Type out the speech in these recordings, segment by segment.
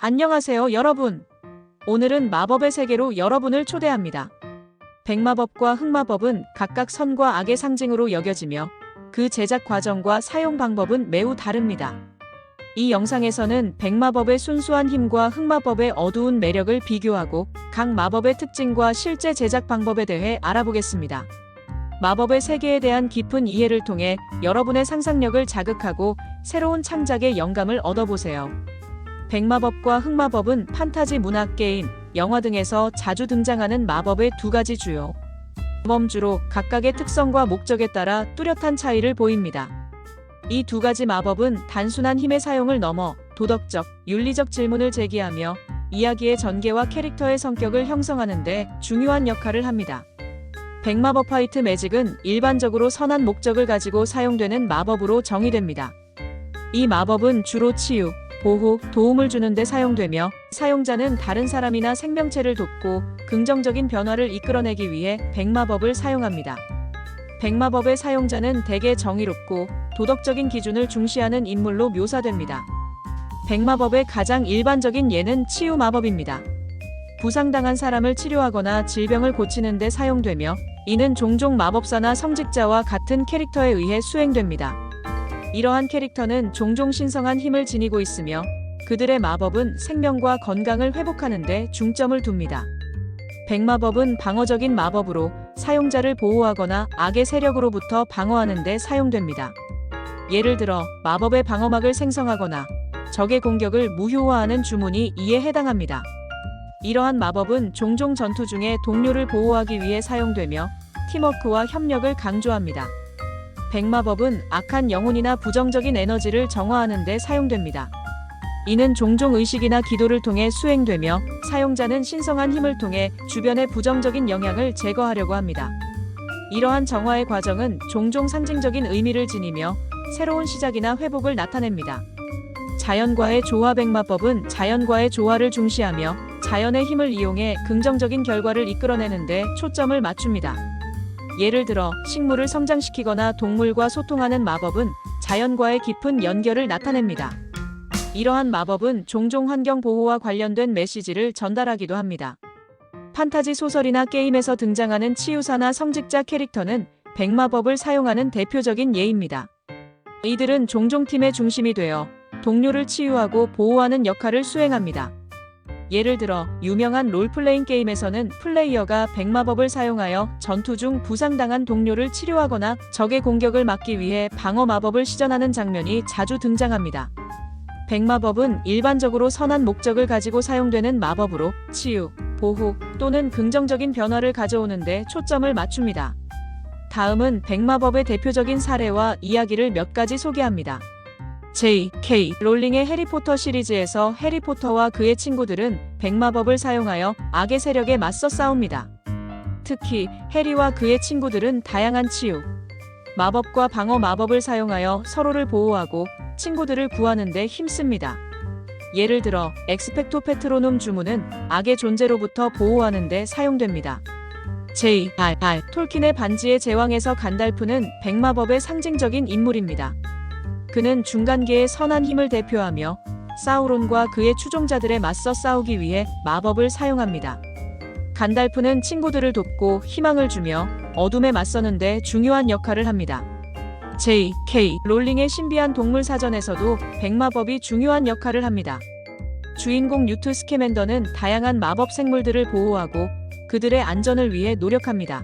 안녕하세요, 여러분. 오늘은 마법의 세계로 여러분을 초대합니다. 백마법과 흑마법은 각각 선과 악의 상징으로 여겨지며 그 제작 과정과 사용 방법은 매우 다릅니다. 이 영상에서는 백마법의 순수한 힘과 흑마법의 어두운 매력을 비교하고 각 마법의 특징과 실제 제작 방법에 대해 알아보겠습니다. 마법의 세계에 대한 깊은 이해를 통해 여러분의 상상력을 자극하고 새로운 창작의 영감을 얻어보세요. 백마법과 흑마법은 판타지 문학, 게임, 영화 등에서 자주 등장하는 마법의 두 가지 주요 범주로 각각의 특성과 목적에 따라 뚜렷한 차이를 보입니다. 이 두 가지 마법은 단순한 힘의 사용을 넘어 도덕적, 윤리적 질문을 제기하며 이야기의 전개와 캐릭터의 성격을 형성하는 데 중요한 역할을 합니다. 백마법 화이트 매직은 일반적으로 선한 목적을 가지고 사용되는 마법으로 정의됩니다. 이 마법은 주로 치유, 보호, 도움을 주는 데 사용되며 사용자는 다른 사람이나 생명체를 돕고 긍정적인 변화를 이끌어내기 위해 백마법을 사용합니다. 백마법의 사용자는 대개 정의롭고 도덕적인 기준을 중시하는 인물로 묘사됩니다. 백마법의 가장 일반적인 예는 치유 마법입니다. 부상당한 사람을 치료하거나 질병을 고치는 데 사용되며 이는 종종 마법사나 성직자와 같은 캐릭터에 의해 수행됩니다. 이러한 캐릭터는 종종 신성한 힘을 지니고 있으며 그들의 마법은 생명과 건강을 회복하는 데 중점을 둡니다. 백마법은 방어적인 마법으로 사용자를 보호하거나 악의 세력으로부터 방어하는 데 사용됩니다. 예를 들어 마법의 방어막을 생성하거나 적의 공격을 무효화하는 주문이 이에 해당합니다. 이러한 마법은 종종 전투 중에 동료를 보호하기 위해 사용되며 팀워크와 협력을 강조합니다. 백마법은 악한 영혼이나 부정적인 에너지를 정화하는 데 사용됩니다. 이는 종종 의식이나 기도를 통해 수행되며 사용자는 신성한 힘을 통해 주변의 부정적인 영향을 제거하려고 합니다. 이러한 정화의 과정은 종종 상징적인 의미를 지니며 새로운 시작이나 회복을 나타냅니다. 자연과의 조화 백마법은 자연과의 조화를 중시하며 자연의 힘을 이용해 긍정적인 결과를 이끌어내는 데 초점을 맞춥니다. 예를 들어 식물을 성장시키거나 동물과 소통하는 마법은 자연과의 깊은 연결을 나타냅니다. 이러한 마법은 종종 환경 보호와 관련된 메시지를 전달하기도 합니다. 판타지 소설이나 게임에서 등장하는 치유사나 성직자 캐릭터는 백마법을 사용하는 대표적인 예입니다. 이들은 종종 팀의 중심이 되어 동료를 치유하고 보호하는 역할을 수행합니다. 예를 들어 유명한 롤플레잉 게임에서는 플레이어가 백마법을 사용하여 전투 중 부상당한 동료를 치료하거나 적의 공격을 막기 위해 방어 마법을 시전하는 장면이 자주 등장합니다. 백마법은 일반적으로 선한 목적을 가지고 사용되는 마법으로 치유, 보호 또는 긍정적인 변화를 가져오는 데 초점을 맞춥니다. 다음은 백마법의 대표적인 사례와 이야기를 몇 가지 소개합니다. J.K. 롤링의 해리포터 시리즈에서 해리포터와 그의 친구들은 백마법을 사용하여 악의 세력에 맞서 싸웁니다. 특히 해리와 그의 친구들은 다양한 치유, 마법과 방어 마법을 사용하여 서로를 보호하고 친구들을 구하는 데 힘씁니다. 예를 들어 엑스펙토 페트로눔 주문은 악의 존재로부터 보호하는 데 사용됩니다. J.R.R. 톨킨의 반지의 제왕에서 간달프는 백마법의 상징적인 인물입니다. 그는 중간계의 선한 힘을 대표하며 사우론과 그의 추종자들에 맞서 싸우기 위해 마법을 사용합니다. 간달프는 친구들을 돕고 희망을 주며 어둠에 맞서는 데 중요한 역할을 합니다. J.K. 롤링의 신비한 동물 사전에서도 백마법이 중요한 역할을 합니다. 주인공 뉴트 스캐맨더는 다양한 마법 생물들을 보호하고 그들의 안전을 위해 노력합니다.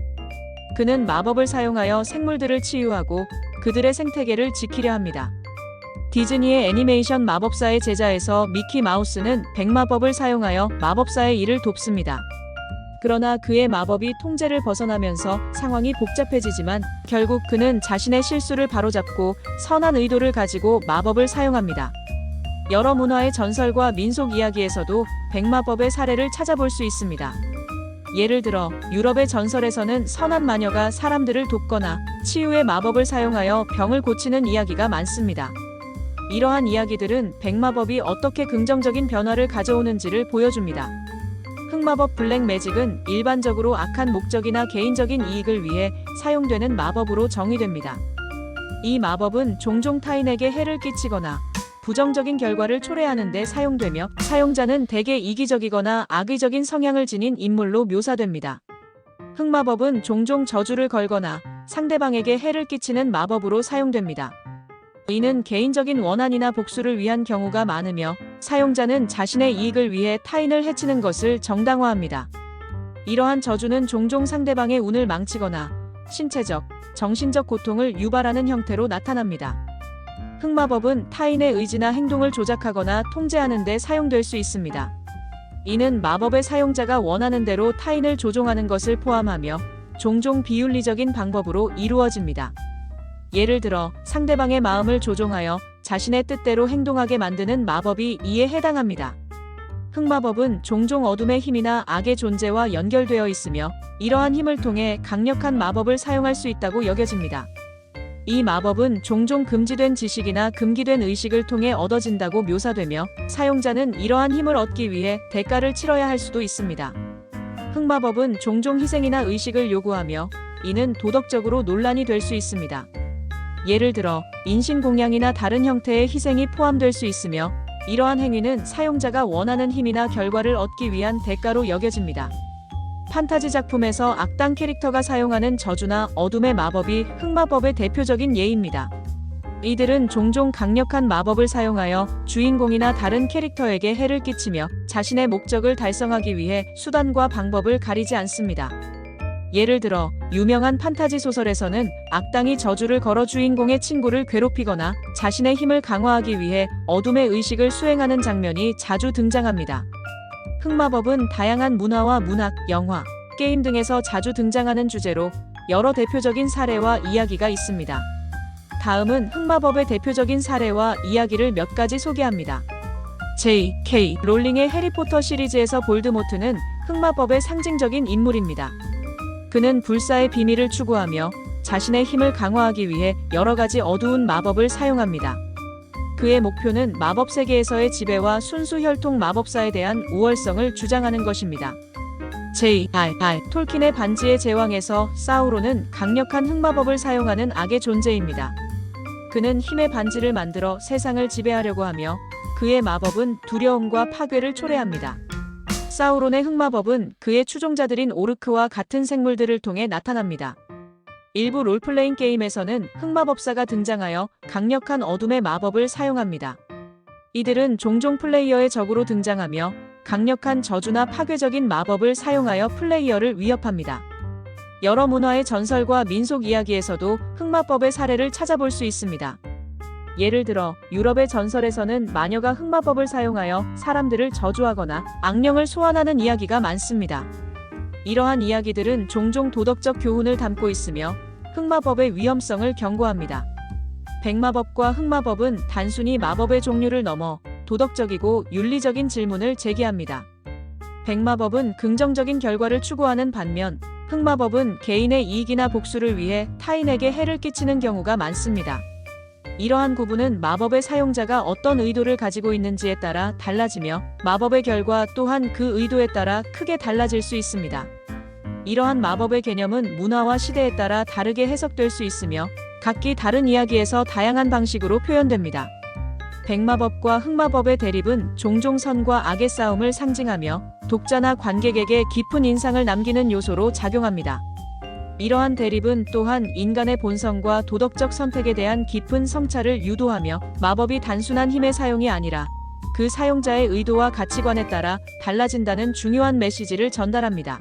그는 마법을 사용하여 생물들을 치유하고 그들의 생태계를 지키려 합니다. 디즈니의 애니메이션 마법사의 제자에서 미키 마우스는 백마법을 사용하여 마법사의 일을 돕습니다. 그러나 그의 마법이 통제를 벗어나면서 상황이 복잡해지지만 결국 그는 자신의 실수를 바로잡고 선한 의도를 가지고 마법을 사용합니다. 여러 문화의 전설과 민속 이야기에서도 백마법의 사례를 찾아볼 수 있습니다. 예를 들어 유럽의 전설에서는 선한 마녀가 사람들을 돕거나 치유의 마법을 사용하여 병을 고치는 이야기가 많습니다. 이러한 이야기들은 백마법이 어떻게 긍정적인 변화를 가져오는지를 보여줍니다. 흑마법 블랙 매직은 일반적으로 악한 목적이나 개인적인 이익을 위해 사용되는 마법으로 정의됩니다. 이 마법은 종종 타인에게 해를 끼치거나 부정적인 결과를 초래하는 데 사용되며 사용자는 대개 이기적이거나 악의적인 성향을 지닌 인물로 묘사됩니다. 흑마법은 종종 저주를 걸거나 상대방에게 해를 끼치는 마법으로 사용됩니다. 이는 개인적인 원한이나 복수를 위한 경우가 많으며 사용자는 자신의 이익을 위해 타인을 해치는 것을 정당화합니다. 이러한 저주는 종종 상대방의 운을 망치거나 신체적, 정신적 고통을 유발하는 형태로 나타납니다. 흑마법은 타인의 의지나 행동을 조작하거나 통제하는 데 사용될 수 있습니다. 이는 마법의 사용자가 원하는 대로 타인을 조종하는 것을 포함하며 종종 비윤리적인 방법으로 이루어집니다. 예를 들어 상대방의 마음을 조종하여 자신의 뜻대로 행동하게 만드는 마법이 이에 해당합니다. 흑마법은 종종 어둠의 힘이나 악의 존재와 연결되어 있으며 이러한 힘을 통해 강력한 마법을 사용할 수 있다고 여겨집니다. 이 마법은 종종 금지된 지식이나 금기된 의식을 통해 얻어진다고 묘사되며 사용자는 이러한 힘을 얻기 위해 대가를 치러야 할 수도 있습니다. 흑마법은 종종 희생이나 의식을 요구하며 이는 도덕적으로 논란이 될 수 있습니다. 예를 들어 인신공양이나 다른 형태의 희생이 포함될 수 있으며 이러한 행위는 사용자가 원하는 힘이나 결과를 얻기 위한 대가로 여겨집니다. 판타지 작품에서 악당 캐릭터가 사용하는 저주나 어둠의 마법이 흑마법의 대표적인 예입니다. 이들은 종종 강력한 마법을 사용하여 주인공이나 다른 캐릭터에게 해를 끼치며 자신의 목적을 달성하기 위해 수단과 방법을 가리지 않습니다. 예를 들어 유명한 판타지 소설에서는 악당이 저주를 걸어 주인공의 친구를 괴롭히거나 자신의 힘을 강화하기 위해 어둠의 의식을 수행하는 장면이 자주 등장합니다. 흑마법은 다양한 문화와 문학, 영화, 게임 등에서 자주 등장하는 주제로 여러 대표적인 사례와 이야기가 있습니다. 다음은 흑마법의 대표적인 사례와 이야기를 몇 가지 소개합니다. J.K. 롤링의 해리포터 시리즈에서 볼드모트는 흑마법의 상징적인 인물입니다. 그는 불사의 비밀을 추구하며 자신의 힘을 강화하기 위해 여러 가지 어두운 마법을 사용합니다. 그의 목표는 마법 세계에서의 지배와 순수 혈통 마법사에 대한 우월성을 주장하는 것입니다. J.R.R. 톨킨의 반지의 제왕에서 사우론은 강력한 흑마법을 사용하는 악의 존재입니다. 그는 힘의 반지를 만들어 세상을 지배하려고 하며 그의 마법은 두려움과 파괴를 초래합니다. 사우론의 흑마법은 그의 추종자들인 오르크와 같은 생물들을 통해 나타납니다. 일부 롤플레잉 게임에서는 흑마법사가 등장하여 강력한 어둠의 마법을 사용합니다. 이들은 종종 플레이어의 적으로 등장하며 강력한 저주나 파괴적인 마법을 사용하여 플레이어를 위협합니다. 여러 문화의 전설과 민속 이야기에서도 흑마법의 사례를 찾아볼 수 있습니다. 예를 들어 유럽의 전설에서는 마녀가 흑마법을 사용하여 사람들을 저주하거나 악령을 소환하는 이야기가 많습니다. 이러한 이야기들은 종종 도덕적 교훈을 담고 있으며 흑마법의 위험성을 경고합니다. 백마법과 흑마법은 단순히 마법의 종류를 넘어 도덕적이고 윤리적인 질문을 제기합니다. 백마법은 긍정적인 결과를 추구하는 반면 흑마법은 개인의 이익이나 복수를 위해 타인에게 해를 끼치는 경우가 많습니다. 이러한 구분은 마법의 사용자가 어떤 의도를 가지고 있는지에 따라 달라지며 마법의 결과 또한 그 의도에 따라 크게 달라질 수 있습니다. 이러한 마법의 개념은 문화와 시대에 따라 다르게 해석될 수 있으며 각기 다른 이야기에서 다양한 방식으로 표현됩니다. 백마법과 흑마법의 대립은 종종 선과 악의 싸움을 상징하며 독자나 관객에게 깊은 인상을 남기는 요소로 작용합니다. 이러한 대립은 또한 인간의 본성과 도덕적 선택에 대한 깊은 성찰을 유도하며 마법이 단순한 힘의 사용이 아니라 그 사용자의 의도와 가치관에 따라 달라진다는 중요한 메시지를 전달합니다.